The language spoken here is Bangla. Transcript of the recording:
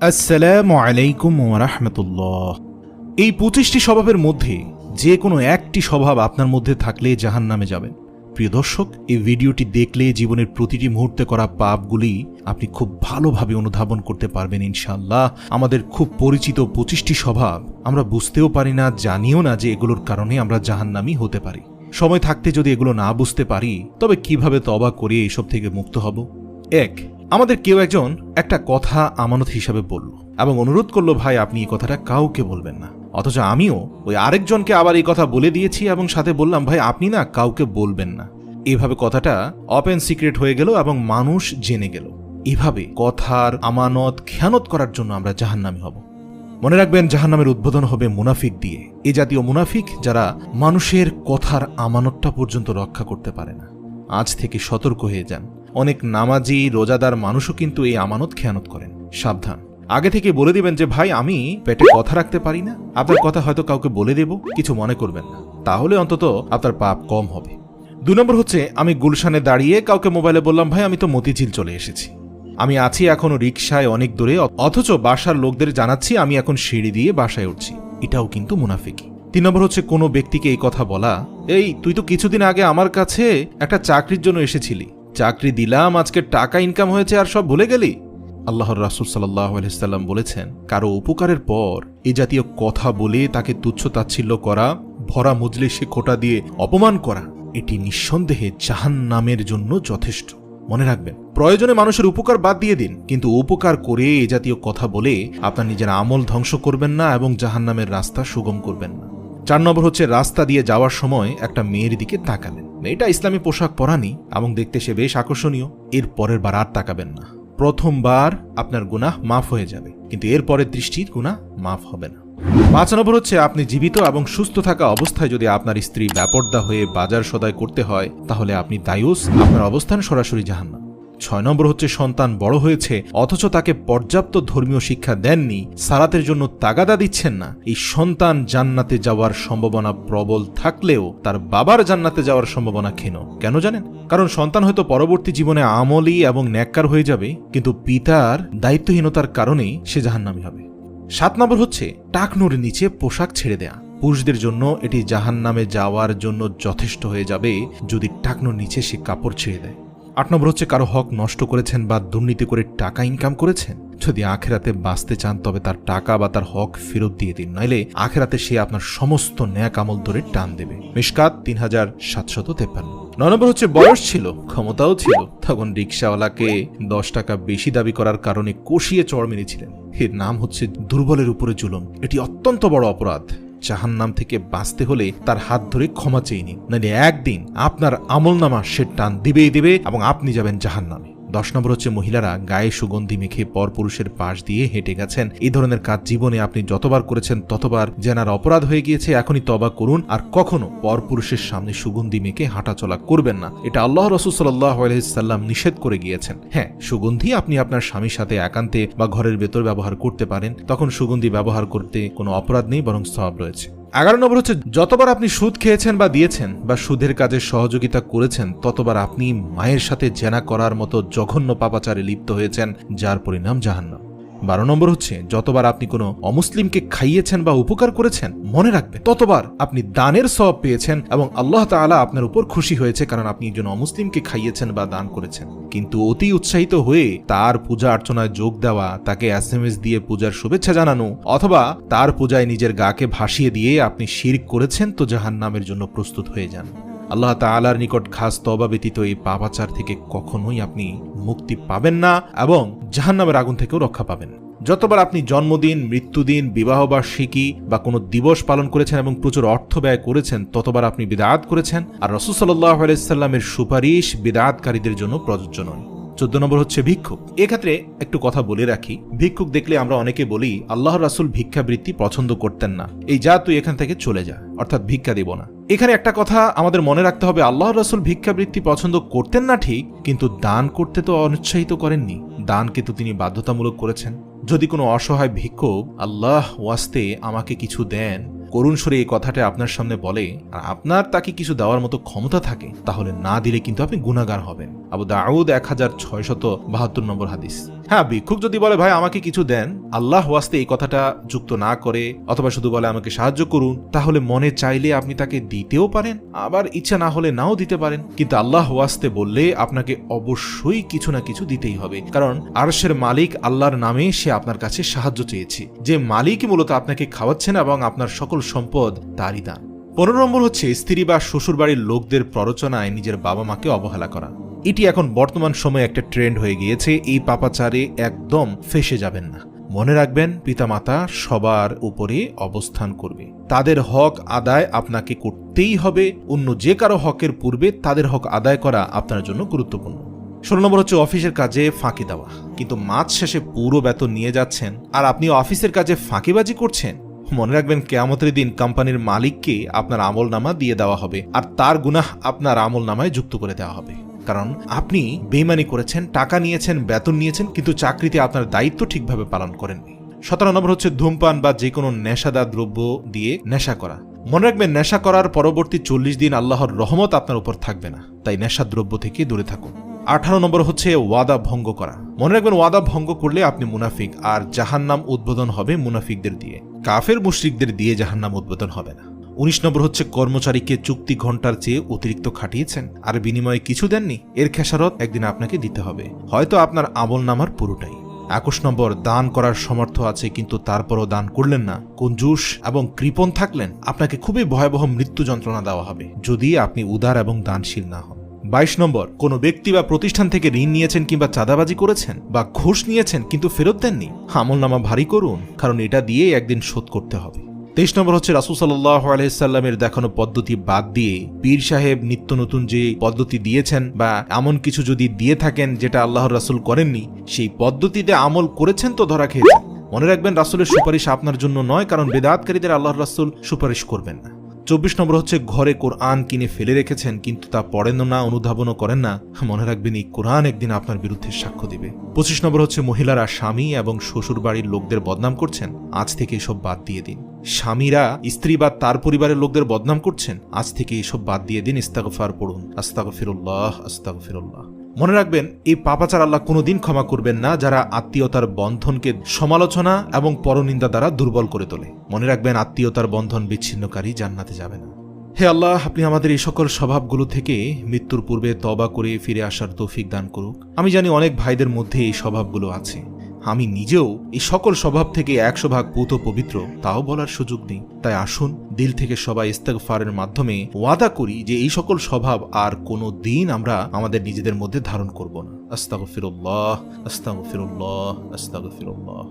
আসসালামু আলাইকুম ওয়া রাহমাতুল্লাহ। এই 25টি স্বভাবের মধ্যে যে কোনো একটি স্বভাব আপনার মধ্যে থাকলে জাহান্নামে যাবেন। প্রিয় দর্শক, এই ভিডিওটি দেখলে জীবনের প্রতিটি মুহূর্তে করা পাপগুলি আপনি খুব ভালোভাবে অনুধাবন করতে পারবেন ইনশাআল্লাহ। আমাদের খুব পরিচিত 25টি স্বভাব আমরা বুঝতেও পারি না, জানিও না যে এগুলোর কারণে আমরা জাহান্নামী হতে পারি। সময় থাকতে যদি এগুলো না বুঝতে পারি তবে কিভাবে তওবা করে এসব থেকে মুক্ত হব। 1, আমাদের কেউ একজন একটা কথা আমানত হিসাবে বলল এবং অনুরোধ করলো, ভাই আপনি এই কথাটা কাউকে বলবেন না। অথচ আমিও ওই আরেকজনকে আবার এই কথা বলে দিয়েছি এবং সাথে বললাম, ভাই আপনি না কাউকে বলবেন না। এভাবে কথাটা ওপেন সিক্রেট হয়ে গেল এবং মানুষ জেনে গেল। এভাবে কথার আমানত খেয়ানত করার জন্য আমরা জাহান্নামী হব। মনে রাখবেন, জাহান্নামের উদ্বোধন হবে মুনাফিক দিয়ে। এ জাতীয় মুনাফিক যারা মানুষের কথার আমানতটা পর্যন্ত রক্ষা করতে পারে না। আজ থেকে সতর্ক হয়ে যান। অনেক নামাজি রোজাদার মানুষও কিন্তু এই আমানত খেয়ানত করেন। সাবধান। আগে থেকে বলে দিবেন যে ভাই আমি পেটে কথা রাখতে পারি না, আপনার কথা হয়তো কাউকে বলে দেব, কিছু মনে করবেন না, তাহলে অন্তত আপনার পাপ কম হবে। 2 নম্বর হচ্ছে, আমি গুলশানে দাঁড়িয়ে কাউকে মোবাইলে বললাম, ভাই আমি তো মতিঝিল চলে এসেছি, আমি আছি এখনো রিকশায় অনেক দূরে, অথচ বাসার লোকদের জানাচ্ছি আমি এখন সিঁড়ি দিয়ে বাসায় উঠছি। এটাও কিন্তু মুনাফিকি। 3 নম্বর হচ্ছে, কোনো ব্যক্তিকে এই কথা বলা, এই তুই তো কিছুদিন আগে আমার কাছে একটা চাকরির জন্য এসেছিলি, চাকরি দিলাম, আজকে টাকা ইনকাম হয়েছে আর সব ভুলে গেলি। আল্লাহর রাসূল সাল্লাল্লাহু আলাইহি সাল্লাম বলেছেন, কারো উপকারের পর এই জাতীয় কথা বলে তাকে তুচ্ছ তাচ্ছিল্য করা, ভরা মজলিসে খোঁটা দিয়ে অপমান করা, এটি নিঃসন্দেহে জাহান্নামের জন্য যথেষ্ট। মনে রাখবেন, প্রয়োজনে মানুষের উপকার বাদ দিয়ে দিন, কিন্তু উপকার করে এই জাতীয় কথা বলে আপনার নিজের আমল ধ্বংস করবেন না এবং জাহান্নামের রাস্তা সুগম করবেন না। 4 নম্বর হচ্ছে, রাস্তা দিয়ে যাওয়ার সময় একটা মেয়ের দিকে তাকালেন, মেয়েটা ইসলামী পোশাক পরানি এবং দেখতে সে বেশ আকর্ষণীয়, এর পরের বার আর তাকাবেন না। প্রথমবার আপনার গুনাহ মাফ হয়ে যাবে, কিন্তু এর পরের দৃষ্টির গুনাহ মাফ হবে না। 5 নম্বর হচ্ছে, আপনি জীবিত এবং সুস্থ থাকা অবস্থায় যদি আপনার স্ত্রী বেপরদা হয়ে বাজার সদাই করতে হয় তাহলে আপনি দায়ুস, আপনার অবস্থান সরাসরি জাহান্নাম। 6 নম্বর হচ্ছে, সন্তান বড় হয়েছে অথচ তাকে পর্যাপ্ত ধর্মীয় শিক্ষা দেননি, সালাতের জন্য তাগাদা দিচ্ছেন না। এই সন্তান জান্নাতে যাওয়ার সম্ভাবনা প্রবল থাকলেও তার বাবার জান্নাতে যাওয়ার সম্ভাবনা ক্ষীণ। কেন জানেন? কারণ সন্তান হয়তো পরবর্তী জীবনে আমলী এবং নেককার হয়ে যাবে, কিন্তু পিতার দায়িত্বহীনতার কারণেই সে জাহান্নামী হবে। 7 নম্বর হচ্ছে, টাকনুর নিচে পোশাক ছেড়ে দেয়া। পুরুষদের জন্য এটি জাহান্নামে যাওয়ার জন্য যথেষ্ট হয়ে যাবে যদি টাকনুর নিচে সে কাপড় ছেড়ে দেয়। 8 নম্বর হচ্ছে, কারো হক নষ্ট করেছেন বা দুর্নীতি করে টাকা ইনকাম করেছেন, যদি আখেরাতে বাঁচতে চান তবে তার টাকা বা তার হক ফেরত দিয়ে দিন, নাইলে আখেরাতে সে আপনার সমস্ত ন্যাক আমল ধরে টান দেবে। মিশকাত 3753। 9 নম্বর হচ্ছে, বয়স ছিল, ক্ষমতাও ছিল, তখন রিকশাওয়ালাকে 10 টাকা বেশি দাবি করার কারণে কষিয়ে চড় মেরেছিলেন। এর নাম হচ্ছে দুর্বলের উপরে জুলুম। এটি অত্যন্ত বড় অপরাধ। জাহান্নাম থেকে বাঁচতে হলে তার হাত ধরে ক্ষমা চেয়ে নিন, নাহলে একদিন আপনার আমলনামা সে টান দিবেই দিবে এবং আপনি যাবেন জাহান্নামে। 10 নম্বর হচ্ছে, মহিলারা গায়ে সুগন্ধি মেখে পরপুরুষের পাশ দিয়ে হেঁটে গেছেন। এই ধরনের কাজ জীবনে আপনি যতবার করেছেন ততবার জেনার অপরাধ হয়ে গিয়েছে, এখনই তওবা করুন আর কখনো পরপুরুষের সামনে সুগন্ধি মেখে হাঁটাচলা করবেন না। এটা আল্লাহ রাসূল সাল্লাল্লাহু আলাইহি সাল্লাম নিষেধ করে গিয়েছেন। হ্যাঁ, সুগন্ধি আপনি আপনার স্বামীর সাথে একান্তে বা ঘরের ভেতর ব্যবহার করতে পারেন, তখন সুগন্ধি ব্যবহার করতে কোনো অপরাধ নেই, বরং সওয়াব রয়েছে। 11 নম্বর হচ্ছে, যতবার আপনি সুদ খেয়েছেন বা দিয়েছেন বা সুদের কাজে সহযোগিতা করেছেন ততবার আপনি মায়ের সাথে জেনা করার মতো জঘন্য পাপাচারে লিপ্ত হয়েছেন, যার পরিণাম জাহান্নাম। 12 নম্বর হচ্ছে, যতবার আপনি কোনো অমুসলিমকে খাইয়েছেন বা উপকার করেছেন, মনে রাখবেন ততবার আপনি দানের সওয়াব পেয়েছেন এবং আল্লাহ তাআলা আপনার উপর খুশি হয়েছে, কারণ আপনি একজন অমুসলিমকে খাইয়েছেন বা দান করেছেন। কিন্তু অতি উৎসাহিত হয়ে তার পূজা অর্চনায় যোগ দেওয়া, তাকে SMS দিয়ে পূজার শুভেচ্ছা জানানো অথবা তার পূজায় নিজের গাকে ভাসিয়ে দিয়ে আপনি শিরক করেছেন, তো জাহান্নামের জন্য প্রস্তুত হয়ে যান। আল্লাহ তাআলার নিকট খাস তওবা ব্যতীত এই পাপাচার থেকে কখনোই আপনি মুক্তি পাবেন না এবং জাহান্নামের আগুন থেকেও রক্ষা পাবেন। যতবার আপনি জন্মদিন, মৃত্যুদিন, বিবাহবার্ষিকী বা কোনো দিবস পালন করেছেন এবং প্রচুর অর্থ ব্যয় করেছেন ততবার আপনি বিদআত করেছেন, আর রাসূল সাল্লাল্লাহু আলাইহি সাল্লামের সুপারিশ বিদআতকারীদের জন্য প্রযোজ্য নয়। 14 নম্বর হচ্ছে, ভিক্ষুক। এক্ষেত্রে একটু কথা বলে রাখি, ভিক্ষুক দেখলে আমরা অনেকে বলি আল্লাহর রাসূল ভিক্ষাবৃত্তি পছন্দ করতেন না, এই যা তুই এখান থেকে চলে যা, অর্থাৎ ভিক্ষা দেব না। এখানে একটা কথা আমাদের মনে রাখতে হবে, আল্লাহর রাসূল ভিক্ষাবৃত্তি পছন্দ করতেন না ঠিক, কিন্তু দান করতে তো অনুৎসাহিত করেননি, দানকে তো তিনি বাধ্যতামূলক করেছেন। যদি কোনো অসহায় ভিক্ষুক আল্লাহ ওয়াস্তে আমাকে কিছু দেন করুণ সুরে এই কথাটা আপনার সামনে বলে আর আপনার তাকে কিছু দেওয়ার মতো ক্ষমতা থাকে, তাহলে না দিলে কিন্তু আপনি গুনাহগার হবেন। আবু দাউদ 1672 নম্বর হাদিস। হ্যাঁ, ভিক্ষুক যদি বলে ভাই আমাকে কিছু দেন, আল্লাহ ওয়াস্তে এই কথাটা যুক্ত না করে অথবা শুধু বলে আমাকে সাহায্য করুন, তাহলে মনে চাইলে আপনি তাকে দিতেও পারেন, আবার ইচ্ছা না হলে নাও দিতে পারেন। কিন্তু আল্লাহ ওয়াস্তে বললে আপনাকে অবশ্যই কিছু না কিছু দিতেই হবে, কারণ আরশের মালিক আল্লাহর নামে সে আপনার কাছে সাহায্য চেয়েছে। যে মালিক মূলত আপনাকে খাওয়াচ্ছেন এবং আপনার সকল সম্পদ তারই দান। 15 নম্বর হচ্ছে স্ত্রী বা শ্বশুর বাড়ির লোকদের প্ররোচনায় নিজের বাবা মাকে অবহেলা করা। এটি এখন বর্তমান সময়ে একটা ট্রেন্ড হয়ে গিয়েছে। এই পাপাচারে একদম ফেঁসে যাবেন না। মনে রাখবেন, পিতামাতা সবার উপরে অবস্থান করবে, তাদের হক আদায় আপনাকে করতেই হবে। অন্য যে কারো হকের পূর্বে তাদের হক আদায় করা আপনার জন্য গুরুত্বপূর্ণ। 16 নম্বর হচ্ছে অফিসের কাজে ফাঁকি দেওয়া। কিন্তু মাস শেষে পুরো বেতন নিয়ে যাচ্ছেন আর আপনি অফিসের কাজে ফাঁকিবাজি করছেন। মনে রাখবেন, কিয়ামতের দিন কোম্পানির মালিককে আপনার আমলনামা দিয়ে দেওয়া হবে আর তার গুনাহ আপনার আমলনামায় যুক্ত করে দেওয়া হবে, কারণ আপনি বেইমানি করেছেন, টাকা নিয়েছেন, বেতন নিয়েছেন, কিন্তু চাকরিতে আপনার দায়িত্ব ঠিকভাবে পালন করেননি। 17 নম্বর হচ্ছে ধূমপান বা যে কোনো নেশাদার দ্রব্য দিয়ে নেশা করা। মনে রাখবেন, নেশা করার পরবর্তী 40 দিন আল্লাহর রহমত আপনার উপর থাকবে না, তাই নেশাদ্রব্য থেকে দূরে থাকুন। 18 নম্বর হচ্ছে ওয়াদা ভঙ্গ করা। মনে রাখবেন, ওয়াদা ভঙ্গ করলে আপনি মুনাফিক, আর জাহান্নাম উদ্বোধন হবে মুনাফিকদের দিয়ে, কাফের মুশরিকদের দিয়ে জাহান্নাম উদ্বোধন হবে না। 19 নম্বর হচ্ছে কর্মচারীকে চুক্তি ঘন্টার চেয়ে অতিরিক্ত খাটিয়েছেন আর বিনিময়ে কিছু দেননি, এর খেসারত একদিন আপনাকে দিতে হবে, হয়তো আপনার আমলনামার পুরোটাই। 21 নম্বর দান করার সমর্থ আছে কিন্তু তারপরও দান করলেন না, কঞ্জুস এবং কৃপণ থাকলেন, আপনাকে খুবই ভয়াবহ মৃত্যু যন্ত্রণা দেওয়া হবে যদি আপনি উদার এবং দানশীল না হন। 22 নম্বর, কোনো ব্যক্তি বা প্রতিষ্ঠান থেকে ঋণ নিয়েছেন কিংবা চাঁদাবাজি করেছেন বা ঘুষ নিয়েছেন কিন্তু ফেরত দেননি, আমলনামা ভারী করুন, কারণ এটা দিয়ে একদিন শোধ করতে হবে। 23 নম্বর হচ্ছে রাসূল সাল্লাল্লাহু আলাইহি সাল্লামের দেখানো পদ্ধতি বাদ দিয়ে পীর সাহেব নিত্য নতুন যে পদ্ধতি দিয়েছেন বা এমন কিছু যদি দিয়ে থাকেন যেটা আল্লাহর রাসূল করেননি, সেই পদ্ধতিতে আমল করেছেন তো ধরা খেয়েছেন। মনে রাখবেন, রাসূলের সুপারিশ আপনার জন্য নয়, কারণ বেদাতকারীদের আল্লাহর রাসূল সুপারিশ করবেন না। 24 নম্বর হচ্ছে ঘরে কোরআন কিনে ফেলে রেখেছেন কিন্তু তা পড়েন না, অনুধাবনও করেন না। মনে রাখবেন, এই কোরআন একদিন আপনার বিরুদ্ধে সাক্ষ্য দিবে। 25 নম্বর হচ্ছে মহিলারা স্বামী এবং শ্বশুর বাড়ির লোকদের বদনাম করছেন, আজ থেকে এসব বাদ দিয়ে দিন। স্বামীরা স্ত্রী বা তার পরিবারের লোকদের বদনাম করছেন, আজ থেকে এসব বাদ দিয়ে দিন, ইস্তিগফার পড়ুন, আস্তাগফিরুল্লাহ আস্তাগফিরুল্লাহ। মনে রাখবেন, এই পাপাচার আল্লাহ কোনোদিন ক্ষমা করবেন না যারা আত্মীয়তার বন্ধনকে সমালোচনা এবং পরনিন্দা দ্বারা দুর্বল করে তোলে। মনে রাখবেন, আত্মীয়তার বন্ধন বিচ্ছিন্নকারী জান্নাতে যাবে না। হে আল্লাহ, আপনি আমাদের এই সকল স্বভাবগুলো থেকে মৃত্যুর পূর্বে তওবা করে ফিরে আসার তৌফিক দান করুক। আমি জানি অনেক ভাইদের মধ্যে এই স্বভাবগুলো আছে, আমি নিজেও এই সকল স্বভাব থেকে 100% পুত পবিত্র, তাও বলার সুযোগ নেই। তাই আসুন দিল থেকে সবাই ইস্তিগফারের মাধ্যমে ওয়াদা করি যে এই সকল স্বভাব আর কোনো দিন আমরা আমাদের নিজেদের মধ্যে ধারণ করব না। আস্তাগফিরুল্লাহ আস্তাগফিরুল্লাহ আস্তাগফিরুল্লাহ।